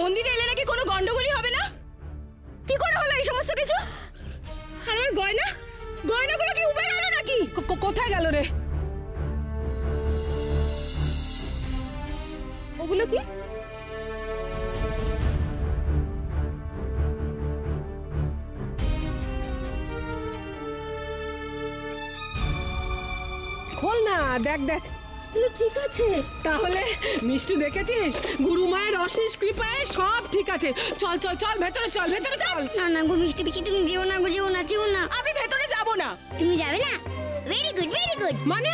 মন্দিরে এলে নাকি কোনো গন্ডগোলই হবে না। কি করে হলো এই সমস্ত কিছু? আর আমার গয়নাগুলো কি উবে গেল নাকি? কোথায় গেল রে? ওগুলো কি? খোল না, দেখ দেখ। ঠিক আছে। তাহলে মিষ্টি দেখেছিস, গুরু মায়ের অশেষ কৃপায় সব ঠিক আছে। চল চল চল, ভেতরে চল, ভেতরে চল। না না গো মিষ্টি পিসি, তুমি যেও না গো, যেও না। আমি ভেতরে যাব না। তুমি যাবে না? Very good. মানে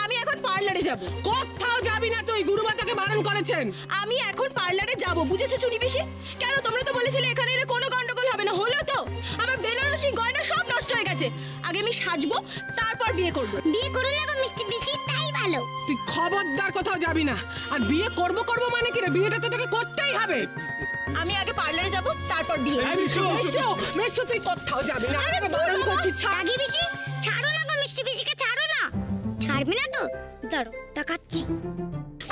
আমি এখন পার্লারে যাব। কোথাও যাবি না তুই, গুরুমা তোকে বারণ করেছেন। আমি এখন পার্লারে যাব, বুঝেছো চুনি পিসি? কেন তোমরা তো বলেছিলে এখানে এলে কোনো গন্ডগোল হবে না, হলো তো? আমার বেনারসি গয়না সব নষ্ট হয়ে গেছে। আগে আমি সাজবো, তারপর বিয়ে করব। বিয়ে করো না গো মিষ্টি পিসি, তাই ভালো। তুই খবরদার কোথাও যাবি না। আর বিয়ে করব মানে কি রে? বিয়েটা তো তোকে করতেই হবে। আমি আগে পার্লারে যাব, তারপর বিয়ে। মেশো তুই কোথাও যাবি না, আমি বারণ করছি। আগে পিসি ছাড়ো না গো মিষ্টি পিসিকে, ছাড়ো না। ছাড়বি না তো? দাঁড়ো দেখাচ্ছি।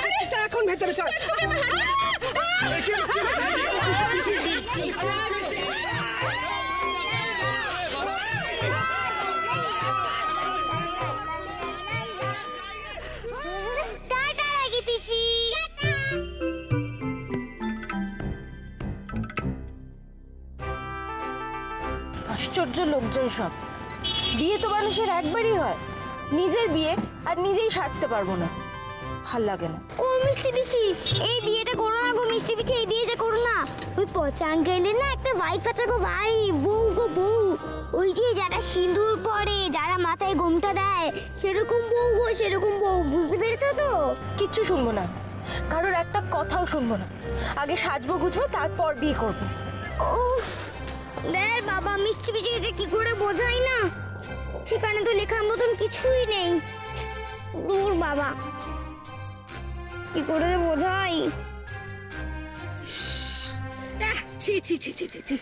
আরে এখন ভেতরে চল। টাটা আগে পিসি। আশ্চর্য লোকজন সব। বিয়ে তো মানুষের একবারই হয়, নিজের বিয়ে আর নিজেই সাজতে পারবো না, ভাল লাগে না। ও মিষ্টি পিসি, এই বিয়েটা করো না গো মিষ্টি পিসি, এই বিয়েটা করো না। ওই পচাং গেলে না একটা বাইক আছে গো ভাই, বউ গো বউ। ওই যে যারা সিঁদুর পরে, যারা মাথায় ঘোমটা দেয়, সেরকম বউ গো, সেরকম বউ। বুঝতে পেরেছো তো? কিচ্ছু শুনবো না, কারোর একটা কথাও শুনবো না। আগে সাজবো গুজবো, তারপর বিয়ে করবো। উফ, দেখ বাবা মিষ্টি পিসিকে যে কি করে বোঝাই না, সেখানে তো লেখার মতন কিছুই নেই। দূর বাবা, কি করে বোঝাই। ছি ছি ছি ছি ছি।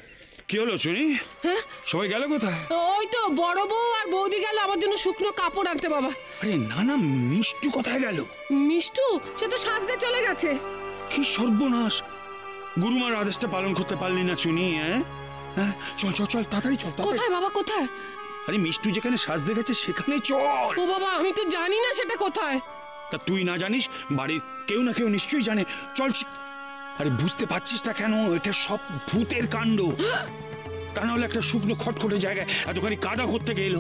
কি হলো চুনি? হ্যাঁ, সবাই গেল কোথায়? ওই তো বড় বউ আর বৌদি গেল আমার জন্য শুকনো কাপড় আনতে। বাবা, আরে না না, মিষ্টু কোথায় গেল? মিষ্টু সে তো সাজতে চলে গেছে। কি সর্বনাশ! গুরুমার আদেশটা পালন করতে পারলি না চুনি? হ্যাঁ চল চল চল, তাড়াতাড়ি চল। কোথায় বাবা, কোথায়? আরে মিষ্টু যেখানে সাজতে গেছে সেখানে চল। ও বাবা, আমি তো জানি না সেটা কোথায়। তা তুই না জানিস, বাড়ির কেউ না কেউ নিশ্চয়ই জানে। চল। আরে বুঝতে পারছিস না কেন? এটা সব ভূতের কাণ্ড। তা না হলে একটা শুকনো খটখটে জায়গায় এতখানি কাদা করতে গেল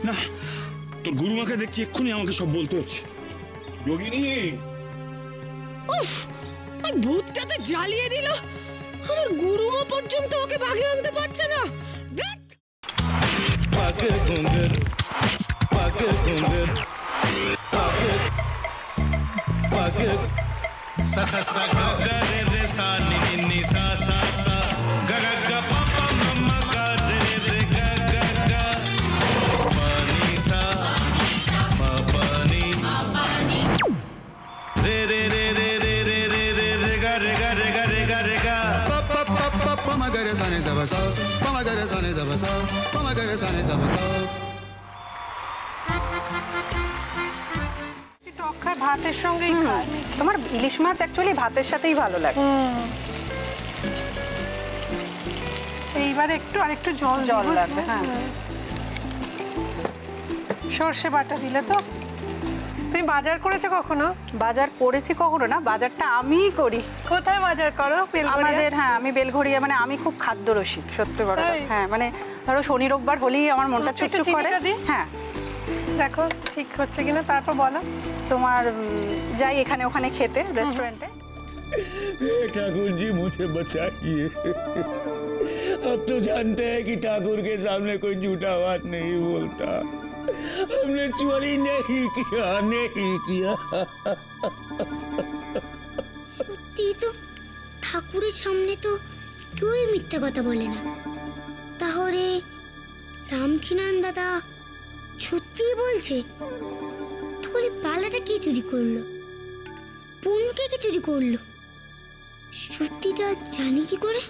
না। তোর গুরুমাকে দেখছি এক্ষুনি আমাকে সব বলতে হচ্ছে। যোগিনী, উফ, এই ভূতটা তো জ্বালিয়ে দিল। আমার গুরুমা পর্যন্ত ওকে ভাগে আনতে পারছে না। দেখ পাকে ঘুঙ্গর পাকে ঘুঙ্গর পাকে পাকে সা সা সা গা গা রে রে সা নি নি নি সা সা সা গা গা গা পা পা মা গা রে রে গা গা গা পা নি সা মা পা নি রে রে রে রে রে রে রে রে রে গা রে গা রে গা রে গা রে গা পা পা পা পা পা মা গা রে সা নি দা বা সা পা মা গা রে সা নি দা বা সা পা মা গা রে সা নি দা বা সা। ভাতের সঙ্গেই খায়। তোমার ইলিশ মাছ অ্যাকচুয়ালি ভাতের সাথেই ভালো লাগে। এইবারে আরেকটু জল লাগবে। হ্যাঁ, সর্ষে বাটা দিলে তো। তুমি বাজার করেছো কখনো? বাজার করেছি কখনো না, বাজারটা আমিই করি। কোথায় বাজার করো? আমাদের, হ্যাঁ আমি বেলঘড়িয়া, মানে আমি খুব খাদ্য রসিক, সত্যি বড় কথা। হ্যাঁ মানে ধরো শনি রোববার হলেই আমার মনটা চুপচুপ করে। হ্যাঁ, দেখো ঠিক হচ্ছে কিনা, তারপর বলো। তোমার যাই এখানে ওখানে খেতে, रेस्टोरेंटे। ठाकुर जी मुझे बचाइए। अब तो जानते हैं कि ठाकुर के सामने कोई झूठा बात नहीं बोलता। हमने चोरी नहीं किया। সত্যি তো, ঠাকুরের সামনে তো কেউই মিথ্যা কথা বলে না। তাহলে রামখিনান দাদা সত্যি বলছে? তাহলে পালাটা কে চুরি করলো? পুনকে কে চুরি করলো? সত্যিটা জানি কি করে?